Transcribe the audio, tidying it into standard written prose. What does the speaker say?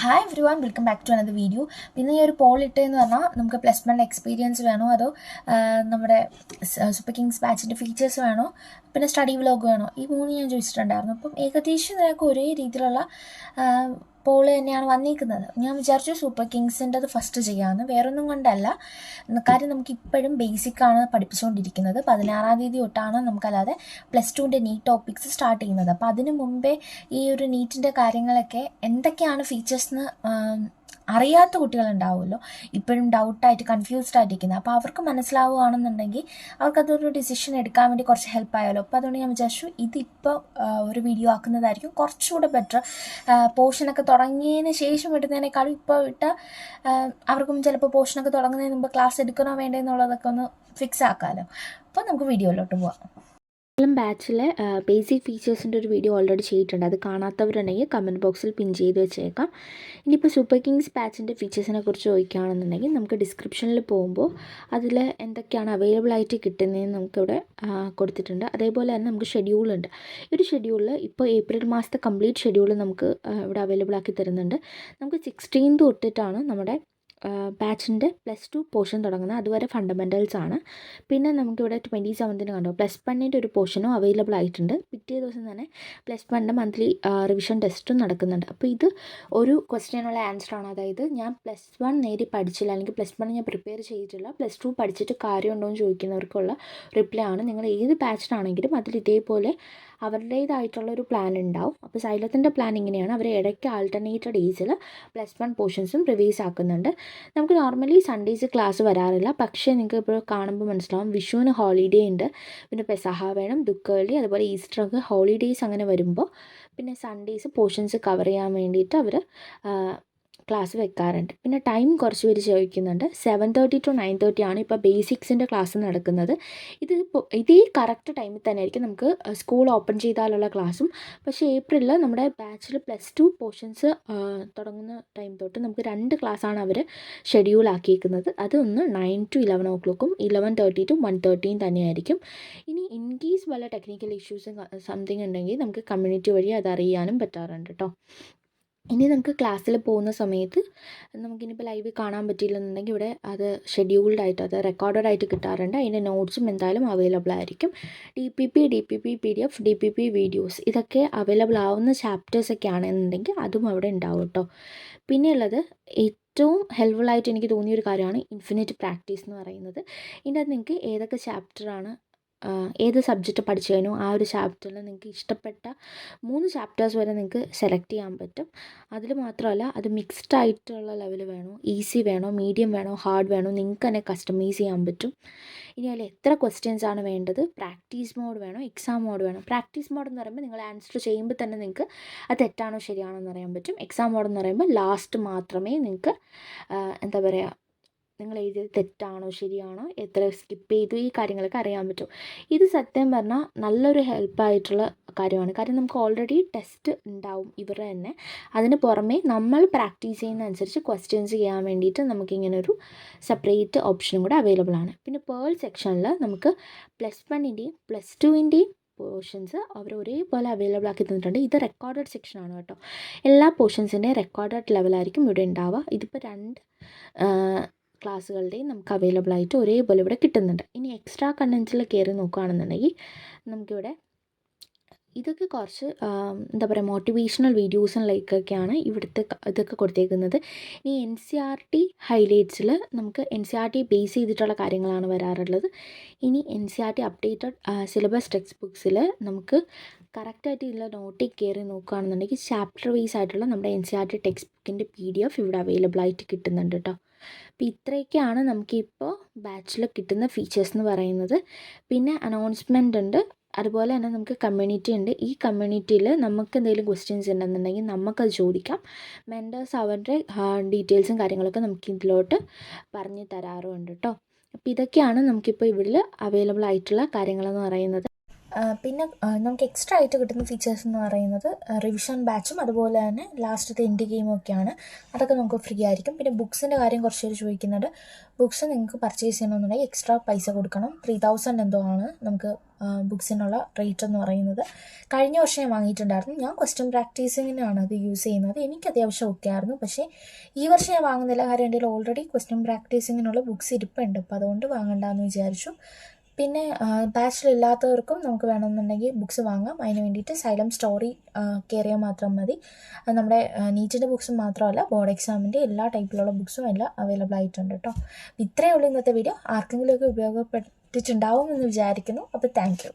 Hi everyone, welcome back to another video. പിന്നെ ഈ ഒരു പോൾ ഇട്ടെന്ന് പറഞ്ഞാൽ നമുക്ക് പ്ലസ് വൺ എക്സ്പീരിയൻസ് വേണോ അതോ നമ്മുടെ സൂപ്പർ കിങ്സ് ബാച്ചിൻ്റെ ഫീച്ചേഴ്സ് വേണോ പിന്നെ സ്റ്റഡി വ്ലോഗ് വേണോ, ഈ മൂന്ന് ഞാൻ ചോദിച്ചിട്ടുണ്ടായിരുന്നു. അപ്പം ഏകദേശം നിനക്ക് ഒരേ രീതിയിലുള്ള പോള് തന്നെയാണ് വന്നിരിക്കുന്നത്. ഞാൻ വിചാരിച്ചു സൂപ്പർ കിങ്സിൻ്റെത് ഫസ്റ്റ് ചെയ്യാമെന്ന്, വേറൊന്നും കൊണ്ടല്ല. കാര്യം നമുക്ക് ഇപ്പോഴും ബേസിക്കാണ് പഠിപ്പിച്ചുകൊണ്ടിരിക്കുന്നത്. 16-ാം തീയതി തൊട്ടാണ് നമുക്കല്ലാതെ പ്ലസ് ടുവിൻ്റെ നീറ്റ് ടോപ്പിക്സ് സ്റ്റാർട്ട് ചെയ്യുന്നത്. അപ്പോൾ അതിന് മുമ്പേ ഈ ഒരു നീറ്റിൻ്റെ കാര്യങ്ങളൊക്കെ എന്തൊക്കെയാണ് ഫീച്ചേഴ്സ് എന്ന് അറിയാത്ത കുട്ടികളുണ്ടാവുമല്ലോ, ഇപ്പോഴും ഡൗട്ടായിട്ട് കൺഫ്യൂസ്ഡ് ആയിട്ടിരിക്കുന്നത്. അപ്പോൾ അവർക്ക് മനസ്സിലാവുകയാണെന്നുണ്ടെങ്കിൽ അവർക്കതൊരു ഡിസിഷൻ എടുക്കാൻ വേണ്ടി കുറച്ച് ഹെൽപ്പ് ആയാലോ. അപ്പോൾ അതുകൊണ്ട് ഞാൻ വിചാരിച്ചു ഇതിപ്പോൾ ഒരു വീഡിയോ ആക്കുന്നതായിരിക്കും കുറച്ചുകൂടെ ബെറ്റർ. പോർഷനൊക്കെ തുടങ്ങിയതിന് ശേഷം ഇടുന്നതിനേക്കാളും ഇപ്പോൾ അവർക്കും ചിലപ്പോൾ പോർഷനൊക്കെ തുടങ്ങുന്നതിന് മുമ്പ് ക്ലാസ് എടുക്കണോ വേണ്ടതെന്നുള്ളതൊക്കെ ഒന്ന് ഫിക്സ് ആക്കാമല്ലോ. അപ്പോൾ നമുക്ക് വീഡിയോയിലോട്ട് പോവാം. ബാച്ചിലെ ബേസിക് ഫീച്ചേഴ്സിൻ്റെ ഒരു വീഡിയോ ഓൾറെഡി ചെയ്തിട്ടുണ്ട്. അത് കാണാത്തവരുണ്ടെങ്കിൽ കമൻറ്റ് ബോക്സിൽ പിൻ ചെയ്ത് വെച്ചേക്കാം. ഇനിയിപ്പോൾ സൂപ്പർ കിങ്സ് ബാച്ചിൻ്റെ ഫീച്ചേഴ്സിനെ കുറിച്ച് ചോദിക്കുകയാണെന്നുണ്ടെങ്കിൽ നമുക്ക് ഡിസ്ക്രിപ്ഷനിൽ പോകുമ്പോൾ അതിൽ എന്തൊക്കെയാണ് അവൈലബിൾ ആയിട്ട് കിട്ടുന്നതെന്ന് നമുക്കിവിടെ കൊടുത്തിട്ടുണ്ട്. അതേപോലെ തന്നെ നമുക്ക് ഷെഡ്യൂളുണ്ട്. ഈ ഒരു ഷെഡ്യൂളിൽ ഇപ്പോൾ ഏപ്രിൽ മാസത്തെ കംപ്ലീറ്റ് ഷെഡ്യൂൾ നമുക്ക് ഇവിടെ അവൈലബിൾ ആക്കി തരുന്നുണ്ട്. നമുക്ക് 16th തൊട്ടിട്ടാണ് നമ്മുടെ ബാച്ചിൻ്റെ +2 പോർഷൻ തുടങ്ങുന്നത്. അതുവരെ ഫണ്ടമെൻ്റൽസ് ആണ്. പിന്നെ നമുക്കിവിടെ 27th കണ്ടോ +1ൻ്റെ ഒരു പോർഷനും അവൈലബിൾ ആയിട്ടുണ്ട്. പിറ്റേ ദിവസം തന്നെ +1 മന്ത്ലി റിവിഷൻ ടെസ്റ്റും നടക്കുന്നുണ്ട്. അപ്പോൾ ഇത് ഒരു ക്വസ്റ്റ്യനുള്ള ആൻസറാണ്. അതായത് ഞാൻ +1 നേരി പഠിച്ചില്ല, അല്ലെങ്കിൽ +1 ഞാൻ പ്രിപ്പയർ ചെയ്തിട്ടില്ല, +2 പഠിച്ചിട്ട് കാര്യമുണ്ടോ എന്ന് ചോദിക്കുന്നവർക്കുള്ള റിപ്ലൈ ആണ്. നിങ്ങൾ ഏത് ബാച്ചിനാണെങ്കിലും അതിൽ ഇതേപോലെ അവരുടേതായിട്ടുള്ളൊരു പ്ലാൻ ഉണ്ടാവും. അപ്പോൾ സൈലത്തിൻ്റെ പ്ലാൻ ഇങ്ങനെയാണ്. അവർ ഇടയ്ക്ക് ആൾട്ടർനേറ്റഡ് ഡേയ്സിൽ +1 പോർഷൻസും റിവൈസ് ആക്കുന്നുണ്ട്. നമുക്ക് നോർമലി സൺഡേയ്സ് ക്ലാസ് വരാറില്ല, പക്ഷേ നിങ്ങൾക്ക് ഇപ്പോൾ കാണുമ്പോൾ മനസ്സിലാവും വിഷുവിന് ഹോളിഡേ ഉണ്ട്, പിന്നെ പെസഹ വേണം, ദുഃഖവെള്ളി, അതുപോലെ ഈസ്റ്ററൊക്കെ ഹോളിഡേയ്സ് അങ്ങനെ വരുമ്പോൾ പിന്നെ സൺഡേയ്സ് പോർഷൻസ് കവർ ചെയ്യാൻ വേണ്ടിയിട്ട് അവർ ക്ലാസ് വെക്കാറുണ്ട്. പിന്നെ ടൈം കുറച്ച് പേര് ചോദിക്കുന്നുണ്ട്. 7:30 to 9:30 ആണ് ഇപ്പോൾ ബേസിക്സിൻ്റെ ക്ലാസ് നടക്കുന്നത്. ഇതേ കറക്റ്റ് ടൈമിൽ തന്നെ ആയിരിക്കും നമുക്ക് സ്കൂൾ ഓപ്പൺ ചെയ്താലുള്ള ക്ലാസ്സും. പക്ഷേ ഏപ്രിലിൽ നമ്മുടെ ബാച്ചിൽ +2 പോർഷൻസ് തുടങ്ങുന്ന ടൈം തൊട്ട് നമുക്ക് 2 ക്ലാസ്സാണ് അവർ ഷെഡ്യൂൾ ആക്കിയിരിക്കുന്നത്. അതൊന്ന് 9 to 11 o'clock, 11:30 to 1:30 തന്നെയായിരിക്കും. ഇനി ഇൻ കേസ് വല്ല ടെക്നിക്കൽ ഇഷ്യൂസും സംതിങ് ഉണ്ടെങ്കിൽ നമുക്ക് കമ്മ്യൂണിറ്റി വഴി അതറിയാനും പറ്റാറുണ്ട് കേട്ടോ. ഇനി നമുക്ക് ക്ലാസ്സിൽ പോകുന്ന സമയത്ത് നമുക്കിനിപ്പോൾ ലൈവ് കാണാൻ പറ്റിയില്ലെന്നുണ്ടെങ്കിൽ ഇവിടെ അത് ഷെഡ്യൂൾഡ് ആയിട്ട്, അത് റെക്കോർഡഡ് ആയിട്ട് കിട്ടാറുണ്ട്. അതിൻ്റെ നോട്ട്സും എന്തായാലും അവൈലബിൾ ആയിരിക്കും. DPP PDF DPP വീഡിയോസ് ഇതൊക്കെ അവൈലബിൾ ആവുന്ന ചാപ്റ്റേഴ്സൊക്കെ ആണെന്നുണ്ടെങ്കിൽ അതും അവിടെ ഉണ്ടാവും കേട്ടോ. പിന്നെയുള്ളത് ഏറ്റവും ഹെൽപ്ഫുൾ ആയിട്ട് എനിക്ക് തോന്നിയൊരു കാര്യമാണ് ഇൻഫിനിറ്റ് പ്രാക്ടീസ് എന്ന് പറയുന്നത്. ഇതിൻ്റെ അകത്ത് നിങ്ങൾക്ക് ഏതൊക്കെ ചാപ്റ്ററാണ് ഏത് സബ്ജക്റ്റ് പഠിച്ചു കഴിഞ്ഞോ ആ ഒരു ചാപ്റ്ററിൽ നിങ്ങൾക്ക് ഇഷ്ടപ്പെട്ട 3 ചാപ്റ്റേഴ്സ് വരെ നിങ്ങൾക്ക് സെലക്ട് ചെയ്യാൻ പറ്റും. അതിൽ മാത്രമല്ല അത് മിക്സ്ഡ് ആയിട്ടുള്ള ലെവൽ വേണോ, ഈസി വേണോ, മീഡിയം വേണോ, ഹാർഡ് വേണോ, നിങ്ങൾക്ക് തന്നെ കസ്റ്റമൈസ് ചെയ്യാൻ പറ്റും. ഇനി അതിൽ എത്ര ക്വസ്റ്റ്യൻസ് ആണ് വേണ്ടത്, പ്രാക്ടീസ് മോഡ് വേണോ, എക്സാം മോഡ് വേണോ. പ്രാക്ടീസ് മോഡ് എന്ന് പറയുമ്പോൾ നിങ്ങൾ ആൻസർ ചെയ്യുമ്പോൾ തന്നെ നിങ്ങൾക്ക് അത് തെറ്റാണോ ശരിയാണോ എന്ന് അറിയാൻ പറ്റും. എക്സാം മോഡ് എന്ന് പറയുമ്പോൾ ലാസ്റ്റ് മാത്രമേ നിങ്ങൾക്ക് എന്താ പറയുക, നിങ്ങൾ എഴുതിയത് തെറ്റാണോ ശരിയാണോ, എത്ര സ്കിപ്പ് ചെയ്തു, ഈ കാര്യങ്ങളൊക്കെ അറിയാൻ പറ്റും. ഇത് സത്യം പറഞ്ഞാൽ നല്ലൊരു ഹെൽപ്പായിട്ടുള്ള കാര്യമാണ്. കാരണം നമുക്ക് ഓൾറെഡി ടെസ്റ്റ് ഉണ്ടാവും ഇവരുടെ തന്നെ. അതിന് പുറമെ നമ്മൾ പ്രാക്ടീസ് ചെയ്യുന്ന അനുസരിച്ച് ക്വസ്റ്റ്യൻസ് ചെയ്യാൻ വേണ്ടിയിട്ട് നമുക്കിങ്ങനൊരു സെപ്പറേറ്റ് ഓപ്ഷനും കൂടെ അവൈലബിൾ ആണ്. പിന്നെ പേൾ സെക്ഷനിൽ നമുക്ക് +1ൻ്റെയും +2ൻ്റെയും പോർഷൻസ് അവർ ഒരേപോലെ അവൈലബിൾ ആക്കി തന്നിട്ടുണ്ട്. ഇത് റെക്കോർഡഡ് സെക്ഷനാണ് കേട്ടോ. എല്ലാ പോർഷൻസിൻ്റെയും റെക്കോർഡഡ് ലെവലായിരിക്കും ഇവിടെ ഉണ്ടാവുക. ഇതിപ്പോൾ 2 ക്ലാസ്സുകളുടെയും നമുക്ക് അവൈലബിൾ ആയിട്ട് ഒരേപോലെ ഇവിടെ കിട്ടുന്നുണ്ട്. ഇനി എക്സ്ട്രാ കണ്ടൻസിൽ കയറി നോക്കുകയാണെന്നുണ്ടെങ്കിൽ നമുക്കിവിടെ ഇതൊക്കെ കുറച്ച് എന്താ പറയുക മോട്ടിവേഷണൽ വീഡിയോസും ലൈക്കൊക്കെയാണ് ഇവിടുത്തെ ഇതൊക്കെ കൊടുത്തേക്കുന്നത്. ഇനി NCERT ഹൈലൈറ്റ്സിൽ നമുക്ക് NCERT ബേസ് ചെയ്തിട്ടുള്ള കാര്യങ്ങളാണ് വരാറുള്ളത്. ഇനി NCERT അപ്ഡേറ്റഡ് സിലബസ് ടെക്സ്റ്റ് ബുക്സിൽ നമുക്ക് കറക്റ്റായിട്ട് ഇതിൽ നോട്ടിൽ കയറി നോക്കുകയാണെന്നുണ്ടെങ്കിൽ ചാപ്റ്റർ വൈസ് ആയിട്ടുള്ള നമ്മുടെ NCERT ടെക്സ്റ്റ് ബുക്കിൻ്റെ PDF ഇവിടെ അവൈലബിൾ ആയിട്ട് കിട്ടുന്നുണ്ട് കേട്ടോ. അപ്പോൾ ഇത്രയൊക്കെയാണ് നമുക്കിപ്പോൾ ബാച്ചിൽ കിട്ടുന്ന ഫീച്ചേഴ്സ് എന്ന് പറയുന്നത്. പിന്നെ അനൗൺസ്മെൻ്റ് ഉണ്ട്, അതുപോലെ തന്നെ നമുക്ക് കമ്മ്യൂണിറ്റി ഉണ്ട്. ഈ കമ്മ്യൂണിറ്റിയിൽ നമുക്ക് എന്തെങ്കിലും ക്വസ്റ്റ്യൻസ് ഉണ്ടെന്നുണ്ടെങ്കിൽ നമുക്കത് ചോദിക്കാം. മെൻറ്റേഴ്സ് അവരുടെ ഡീറ്റെയിൽസും കാര്യങ്ങളൊക്കെ നമുക്ക് ഇതിലോട്ട് പറഞ്ഞു തരാറുമുണ്ട് കേട്ടോ. അപ്പോൾ ഇതൊക്കെയാണ് നമുക്കിപ്പോൾ ഇവിടെ അവൈലബിൾ ആയിട്ടുള്ള കാര്യങ്ങളെന്ന് പറയുന്നത്. പിന്നെ നമുക്ക് എക്സ്ട്രാ ആയിട്ട് കിട്ടുന്ന ഫീച്ചേഴ്സ് എന്ന് പറയുന്നത് റിവിഷൻ ബാച്ചും അതുപോലെ തന്നെ ലാസ്റ്റത്തെ എൻഡ് ഗെയിമും ഒക്കെയാണ്. അതൊക്കെ നമുക്ക് ഫ്രീ ആയിരിക്കും. പിന്നെ ബുക്സിൻ്റെ കാര്യം കുറച്ച് പേര് ചോദിക്കുന്നുണ്ട്. ബുക്സ് നിങ്ങൾക്ക് പർച്ചേസ് ചെയ്യണമെന്നുണ്ടെങ്കിൽ എക്സ്ട്രാ പൈസ കൊടുക്കണം. 3000 എന്തോ ആണ് നമുക്ക് ബുക്സിനുള്ള റേറ്റ് എന്ന് പറയുന്നത്. കഴിഞ്ഞ വർഷം ഞാൻ വാങ്ങിയിട്ടുണ്ടായിരുന്നു. ഞാൻ ക്വസ്റ്റ്യൻ പ്രാക്ടീസിങ്ങിനാണ് അത് യൂസ് ചെയ്യുന്നത്. എനിക്ക് അത്യാവശ്യം ഒക്കെ ആയിരുന്നു. പക്ഷേ ഈ വർഷം ഞാൻ വാങ്ങുന്നില്ല. കാര്യം എൻ്റെ കയ്യിൽ ഓൾറെഡി ക്വസ്റ്റ്യൻ പ്രാക്ടീസിങ്ങിനുള്ള ബുക്സ് ഇരിപ്പുണ്ട്. അപ്പോൾ അതുകൊണ്ട് വാങ്ങണ്ടെന്ന് വിചാരിച്ചു. പിന്നെ ബാച്ചിലില്ലാത്തവർക്കും നമുക്ക് വേണമെന്നുണ്ടെങ്കിൽ ബുക്സ് വാങ്ങാം. അതിന് വേണ്ടിയിട്ട് സൈലം സ്റ്റോറി കയറിയാൽ മാത്രം മതി. അത് നമ്മുടെ നീറ്റിൻ്റെ ബുക്സ് മാത്രമല്ല, ബോർഡ് എക്സാമിൻ്റെ എല്ലാ ടൈപ്പിലുള്ള ബുക്സും എല്ലാം അവൈലബിൾ ആയിട്ടുണ്ട് കേട്ടോ. ഇത്രയേ ഉള്ളൂ ഇന്നത്തെ വീഡിയോ. ആർക്കെങ്കിലുമൊക്കെ ഉപയോഗപ്പെട്ടിട്ടുണ്ടാവും എന്ന് വിചാരിക്കുന്നു. അപ്പോൾ താങ്ക് യു.